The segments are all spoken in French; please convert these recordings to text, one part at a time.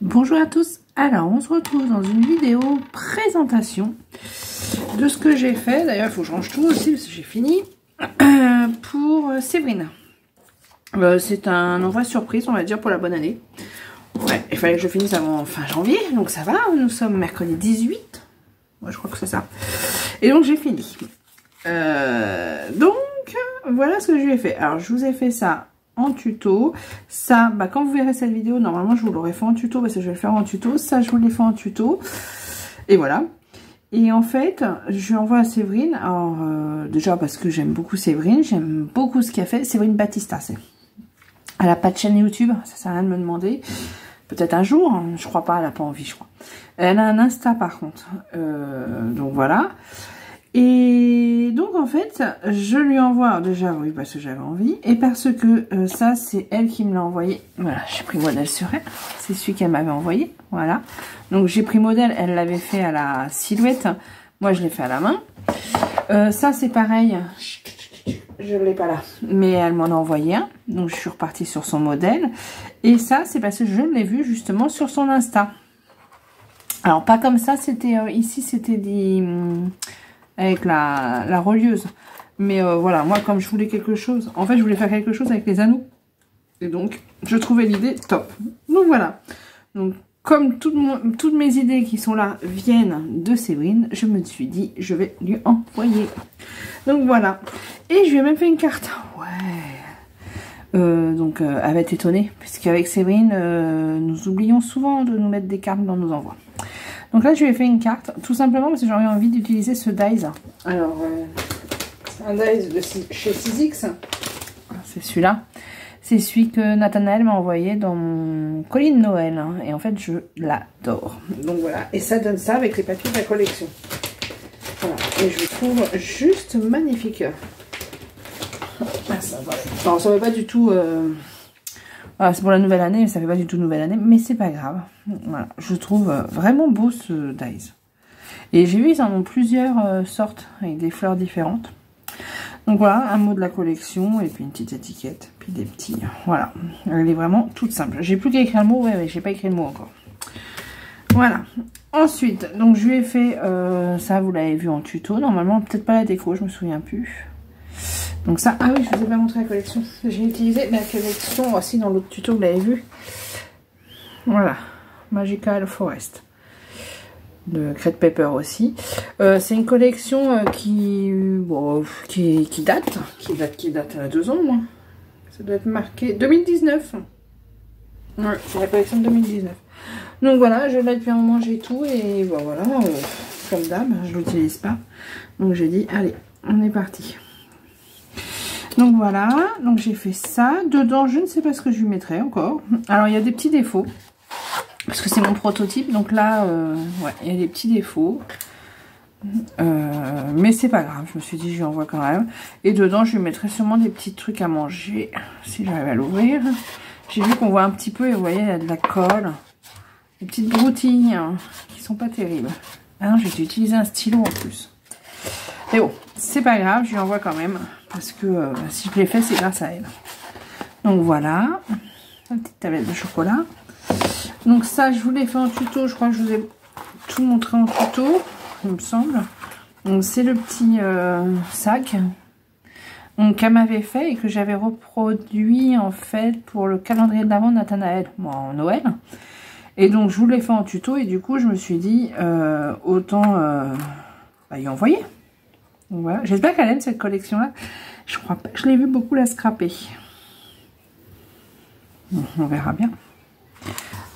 Bonjour à tous, alors on se retrouve dans une vidéo présentation de ce que j'ai fait. D'ailleurs il faut que je range tout aussi parce que j'ai fini pour Séverine. C'est un envoi surprise on va dire pour la bonne année. Ouais, il fallait que je finisse avant fin janvier, donc ça va, nous sommes mercredi 18. Ouais, je crois que c'est ça. Et donc j'ai fini. Donc voilà ce que je lui ai fait. Alors je vous ai fait ça en tuto. Ça, quand vous verrez cette vidéo, normalement je vous l'aurais fait en tuto parce que je vais le faire en tuto. Ça, je vous l'ai fait en tuto. Et voilà. Et en fait, je lui envoie à Séverine. Alors, déjà parce que j'aime beaucoup Séverine. J'aime beaucoup ce qu'elle fait. Séverine Battista, c'est. Elle n'a pas de chaîne YouTube. Ça sert à rien de me demander. Peut-être un jour. Hein, je crois pas. Elle n'a pas envie, je crois. Elle a un Insta par contre. Donc voilà. Et donc en fait, je lui envoie, déjà oui parce que j'avais envie, et parce que ça c'est elle qui me l'a envoyé, voilà, j'ai pris modèle sur elle, c'est celui qu'elle m'avait envoyé, voilà. Donc j'ai pris modèle, elle l'avait fait à la silhouette, moi je l'ai fait à la main. Ça c'est pareil, je ne l'ai pas là, mais elle m'en a envoyé un, donc je suis repartie sur son modèle, et ça c'est parce que je l'ai vu justement sur son Insta. Alors pas comme ça, c'était ici c'était des... avec la relieuse, mais voilà, moi comme je voulais quelque chose, en fait je voulais faire quelque chose avec les anneaux, et donc je trouvais l'idée top. Donc voilà, donc comme toutes mes idées qui sont là viennent de Séverine, je me suis dit je vais lui envoyer. Donc voilà, et je lui ai même fait une carte. Ouais. Donc elle va être étonnée puisqu'avec Séverine nous oublions souvent de nous mettre des cartes dans nos envois. Donc là, je lui ai fait une carte, tout simplement parce que j'aurais envie d'utiliser ce dies. Alors, c'est un dies de chez 6X. C'est celui-là. C'est celui que Nathanaël m'a envoyé dans mon colis de Noël. Hein. Et en fait, je l'adore. Donc voilà. Et ça donne ça avec les papiers de la collection. Voilà. Et je le trouve juste magnifique. Ah, ça va. Alors, ça ne va pas du tout... Voilà, c'est pour la nouvelle année, ça fait pas du tout nouvelle année, mais c'est pas grave. Voilà, je trouve vraiment beau ce dies. Et j'ai vu, ils en ont plusieurs sortes, avec des fleurs différentes. Donc voilà, un mot de la collection, et puis une petite étiquette, puis des petits... Voilà, elle est vraiment toute simple. J'ai plus qu'à écrire le mot, ouais, j'ai pas écrit le mot encore. Voilà. Ensuite, donc je lui ai fait, ça vous l'avez vu en tuto, normalement, peut-être pas la déco, je me souviens plus. Donc ça, ah oui, je vous ai pas montré la collection. J'ai utilisé la collection aussi dans l'autre tuto, vous l'avez vu. Voilà, Magical Forest. De Crate Paper aussi. C'est une collection qui date. Qui date à 2 ans, moi. Ça doit être marqué 2019. Ouais, c'est la collection de 2019. Donc voilà, je l'ai depuis un moment, j'ai tout. Et bon, voilà, comme d'hab, je l'utilise pas. Donc j'ai dit, allez, on est parti. Donc voilà, donc j'ai fait ça. Dedans, je ne sais pas ce que je lui mettrai encore. Alors, il y a des petits défauts. Parce que c'est mon prototype. Donc là, ouais, il y a des petits défauts. Mais c'est pas grave. Je me suis dit, je lui envoie quand même. Et dedans, je lui mettrai sûrement des petits trucs à manger. Si j'arrive à l'ouvrir. J'ai vu qu'on voit un petit peu, et vous voyez, il y a de la colle. Des petites broutilles hein, qui sont pas terribles. Ah non, j'ai utilisé un stylo en plus. Mais bon, c'est pas grave, je lui envoie quand même. Parce que si je l'ai fait, c'est grâce à elle. Donc voilà. Une petite tablette de chocolat. Donc ça, je vous l'ai fait en tuto. Je crois que je vous ai tout montré en tuto, il me semble. Donc c'est le petit sac qu'elle m'avait fait et que j'avais reproduit en fait pour le calendrier de l'Avent de Nathanaël, moi en Noël. Et donc je vous l'ai fait en tuto et du coup je me suis dit autant y envoyer. Voilà. J'espère qu'elle aime cette collection là. Je crois pas, je l'ai vu beaucoup la scraper. On verra bien.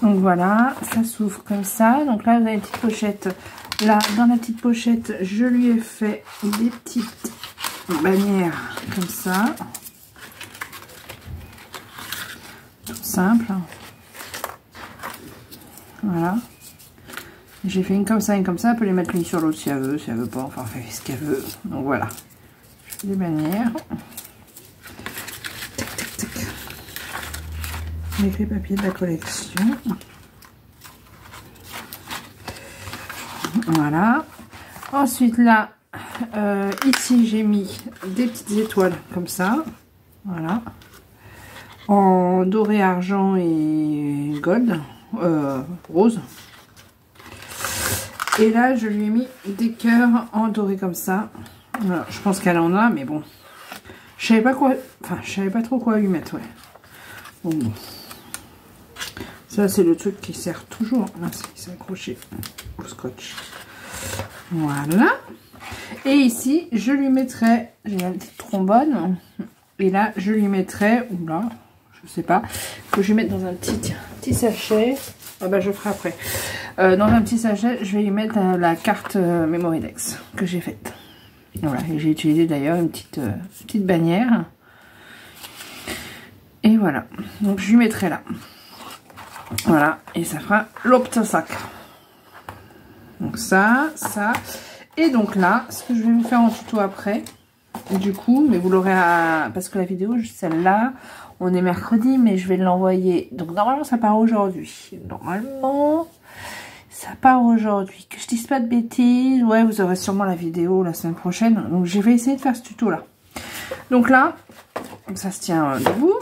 Donc voilà, ça s'ouvre comme ça. Donc là vous avez une petite pochette. Là dans la petite pochette je lui ai fait des petites bannières comme ça. Tout simple. Voilà. J'ai fait une comme ça, une comme ça. Elle peut les mettre l'une sur l'autre si elle veut pas. Enfin, elle fait ce qu'elle veut. Donc voilà. Je fais des bannières. Tac, tac, tac. Avec les papiers de la collection. Voilà. Ensuite, là, ici, j'ai mis des petites étoiles comme ça. Voilà. En doré, argent et gold. rose. Et là, je lui ai mis des cœurs en doré comme ça. Voilà, je pense qu'elle en a, mais bon. Je savais pas quoi... Enfin, je savais pas trop quoi lui mettre, ouais. Bon. Ça, c'est le truc qui sert toujours. Là, c'est accroché au scotch. Voilà. Et ici, je lui mettrai... J'ai la petite trombone. Et là, je lui mettrai... Oula, je sais pas. Que je vais mettre dans un petit sachet. Ah bah, je ferai après. Dans un petit sachet, je vais y mettre la carte Memoridex que j'ai faite. Voilà, et j'ai utilisé d'ailleurs une petite bannière. Et voilà, donc je lui mettrai là. Voilà, et ça fera l'Optosac. Donc ça. Et donc là, ce que je vais vous faire en tuto après, du coup, mais vous l'aurez à... Parce que la vidéo, celle-là, on est mercredi, mais je vais l'envoyer. Donc normalement, ça part aujourd'hui. Normalement... Ça part aujourd'hui. Que je dise pas de bêtises. Ouais, vous aurez sûrement la vidéo la semaine prochaine. Donc, je vais essayer de faire ce tuto-là. Donc là, ça se tient debout.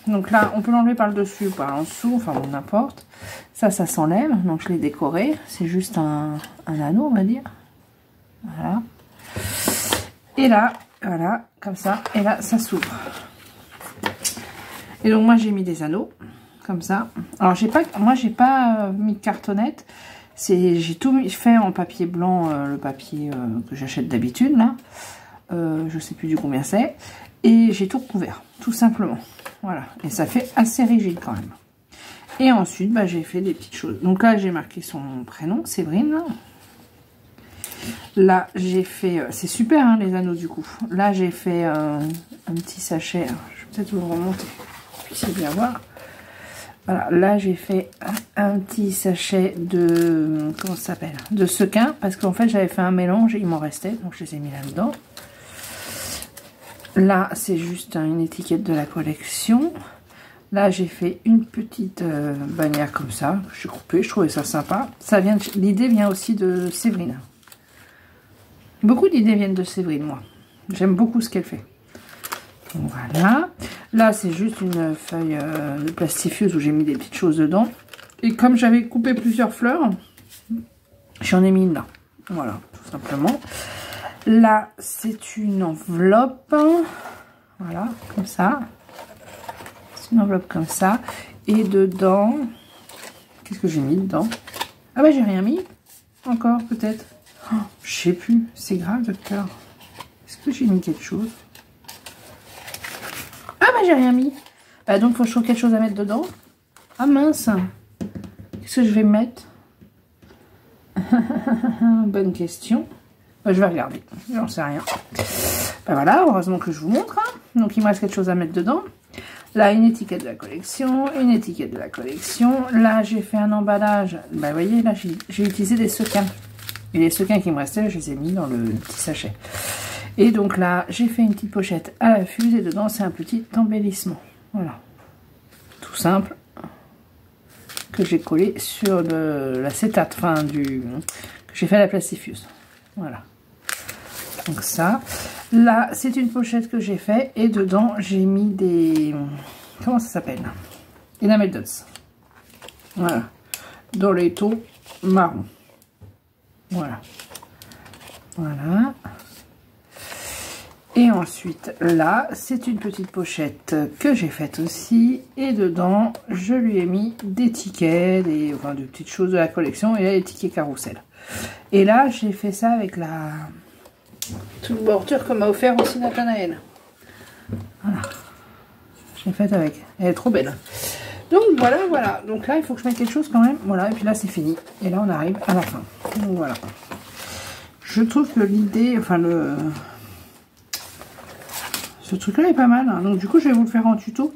Donc là, on peut l'enlever par le dessus ou par en dessous. Enfin, bon, n'importe. Ça s'enlève. Donc, je l'ai décoré. C'est juste un anneau, on va dire. Voilà. Et là, voilà, comme ça. Et là, ça s'ouvre. Et donc, moi, j'ai mis des anneaux. Comme ça. Alors, moi, j'ai pas mis de cartonnette. J'ai tout fait en papier blanc, le papier que j'achète d'habitude, là. Je sais plus du combien c'est. Et j'ai tout recouvert, tout simplement. Voilà. Et ça fait assez rigide quand même. Et ensuite, bah, j'ai fait des petites choses. Donc là, j'ai marqué son prénom, Séverine. Là, j'ai fait... c'est super, hein, les anneaux, du coup. Là, j'ai fait un petit sachet. Alors, je vais peut-être vous le remonter. Puissiez bien voir. Voilà, là j'ai fait un petit sachet de, comment ça s'appelle, de sequins, parce qu'en fait j'avais fait un mélange et il m'en restait, donc je les ai mis là-dedans. Là c'est juste une étiquette de la collection. Là j'ai fait une petite bannière comme ça, que j'ai coupée, je trouvais ça sympa. L'idée vient aussi de Séverine. Beaucoup d'idées viennent de Séverine, moi. J'aime beaucoup ce qu'elle fait. Voilà, là c'est juste une feuille de plastifuse où j'ai mis des petites choses dedans. Et comme j'avais coupé plusieurs fleurs, j'en ai mis une là. Voilà, tout simplement. Là c'est une enveloppe. Voilà, comme ça. C'est une enveloppe comme ça. Et dedans, qu'est-ce que j'ai mis dedans? Ah bah j'ai rien mis. Encore peut-être. Oh, je sais plus, c'est grave docteur. Est-ce que j'ai mis quelque chose? Ah bah j'ai rien mis. Bah donc faut que je trouve quelque chose à mettre dedans. Ah mince. Qu'est-ce que je vais mettre? Bonne question. Bah, je vais regarder. J'en sais rien. Bah voilà, heureusement que je vous montre. Hein. Donc il me reste quelque chose à mettre dedans. Là une étiquette de la collection. Une étiquette de la collection. Là j'ai fait un emballage. Bah vous voyez là j'ai utilisé des sequins. Et les sequins qui me restaient, je les ai mis dans le petit sachet. Et donc là, j'ai fait une petite pochette à la fuse et dedans, c'est un petit embellissement. Voilà. Tout simple. Que j'ai collé sur l'acétate, enfin que j'ai fait à la plastifuse. Voilà. Donc ça. Là, c'est une pochette que j'ai fait et dedans, j'ai mis des... Comment ça s'appelle? Enamel dots. Voilà. Dans les tons marron. Voilà. Voilà. Et ensuite, là, c'est une petite pochette que j'ai faite aussi. Et dedans, je lui ai mis des tickets, des petites choses de la collection. Et là, les tickets carrousel. Et là, j'ai fait ça avec la toute bordure que m'a offert aussi Nathanaël. Voilà. Je l'ai faite avec. Elle est trop belle. Donc, voilà. Donc là, il faut que je mette quelque chose quand même. Voilà, et puis là, c'est fini. Et là, on arrive à la fin. Donc, voilà. Je trouve que l'idée, ce truc là est pas mal, hein. Donc du coup je vais vous le faire en tuto.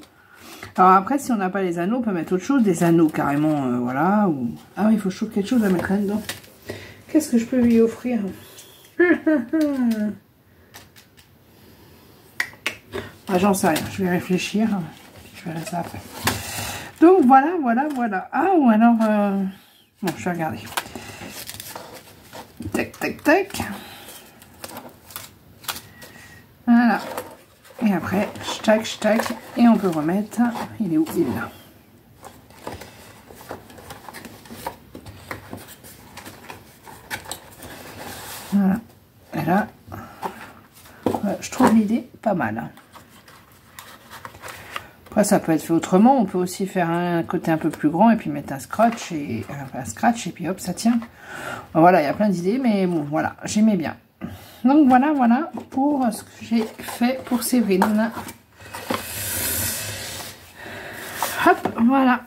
Alors après si on n'a pas les anneaux, on peut mettre autre chose, des anneaux carrément, voilà. Ou... Ah oui, il faut que je trouve quelque chose à mettre là-dedans. Qu'est-ce que je peux lui offrir? Ah, j'en sais rien, je vais réfléchir, je verrai ça après. Donc voilà. Ah ou alors, bon je vais regarder. Tac. Voilà. Et après, tac, et on peut remettre. Il est où? Il est là. Voilà. Et là, je trouve l'idée pas mal. Après, ça peut être fait autrement. On peut aussi faire un côté un peu plus grand et puis mettre un scratch et puis hop, ça tient. Voilà, il y a plein d'idées, mais bon, voilà, j'aimais bien. Donc voilà pour ce que j'ai fait pour Séverine. Hop, voilà.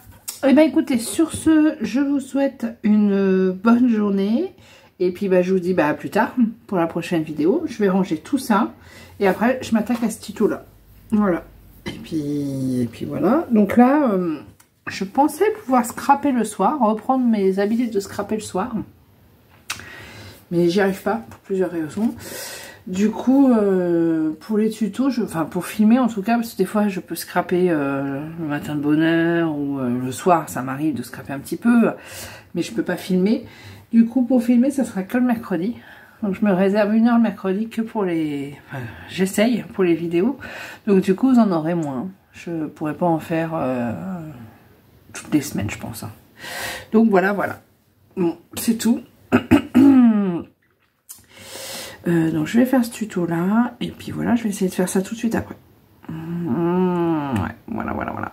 Et bien écoutez, sur ce, je vous souhaite une bonne journée. Et puis je vous dis à plus tard pour la prochaine vidéo. Je vais ranger tout ça. Et après, je m'attaque à ce tuto-là. Voilà. Et puis voilà. Donc là, je pensais pouvoir scraper le soir. Reprendre mes habitudes de scraper le soir. Mais j'y arrive pas pour plusieurs raisons. Du coup, pour les tutos, enfin pour filmer en tout cas, parce que des fois je peux scraper le matin de bonne heure ou le soir, ça m'arrive de scraper un petit peu, mais je peux pas filmer. Du coup, pour filmer, ça sera que le mercredi. Donc je me réserve 1 heure le mercredi que pour les... Enfin, j'essaye pour les vidéos. Donc du coup, vous en aurez moins. Je pourrais pas en faire toutes les semaines, je pense. Hein. Donc voilà. Bon, c'est tout. Donc je vais faire ce tuto là et puis voilà, je vais essayer de faire ça tout de suite après. Ouais, voilà.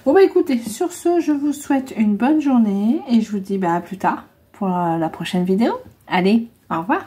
Bon écoutez, sur ce, je vous souhaite une bonne journée et je vous dis à plus tard pour la prochaine vidéo. Allez, au revoir.